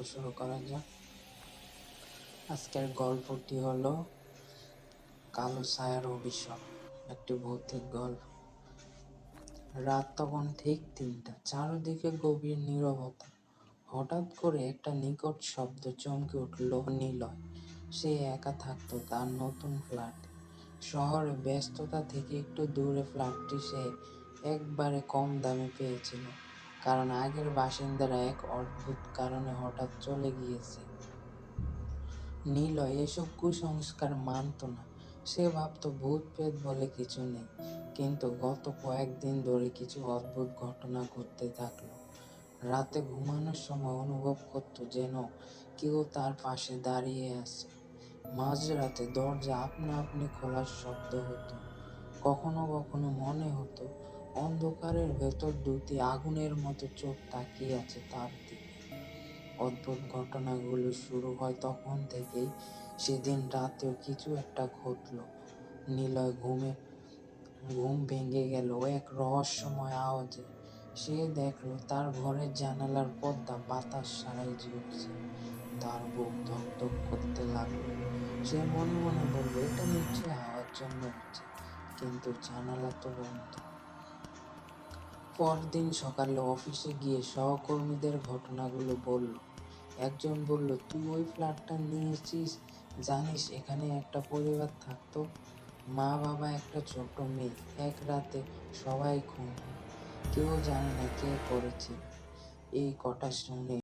শুরু করা যাক। আজকের গল্পটি হলো কালো ছায়ার অভিশাপ, একটি ভৌতিক গল্প। রাত তখন ঠিক 3টা, চারদিকে গভীর নীরবতা। হঠাৎ করে একটা নিকট শব্দ চমকে উঠল নিলয়। সে একা থাকতো তার নতুন ফ্ল্যাটে। শহরে ব্যস্ততা থেকে একটু দূরে ফ্ল্যাটটি সে একবারে কম দামে পেয়েছিল, কারণ আগের বাসিন্দারা এক অদ্ভুত কারণে হঠাৎ চলে গিয়েছে। নিলয় এসব কুসংস্কার মানত না। সে ভাবতো ভূত প্রেত বলে কিছু নেই। কিন্তু গত কয়েকদিন ধরে কিছু অদ্ভুত ঘটনা ঘটতে থাকলো। রাতে ঘুমানোর সময় অনুভব করতো যেন কেউ তার পাশে দাঁড়িয়ে আছে। মাঝরাতে দরজা আপনা আপনি খোলার শব্দ হতো। কখনো কখনো মনে হতো অন্ধকারের ভেতর দুটি আগুনের মতো চোখ তাকিয়ে আছে তার দিকে। অদ্ভুত ঘটনাগুলো শুরু হয় তখন থেকেই। সেদিন রাতেও কিছু একটা ঘটলো। নিলয় ঘুম ভেঙে গেল এক রহস্যময় আওয়াজে। সে দেখলো তার ঘরের জানালার পর্দা বাতাস ছাড়াই ঝুলছে। তার বুক ধকধক করতে লাগলো। সে মনে মনে বলল, এটা নিশ্চয়ই হাওয়ার জন্য হচ্ছে, কিন্তু জানালা তো বন্ধ। পরদিন সকালে অফিসে গিয়ে সহকর্মীদের ঘটনাগুলো বলল। একজন বলল, তুই ওই ফ্ল্যাটটা নিয়েছিস? জানিস এখানে একটা পরিবার থাকতো, মা বাবা একটা ছোট মেয়ে। এক রাতে সবাই খুন হলো, কেউ জানে না কে করেছিল। এই কথা শুনে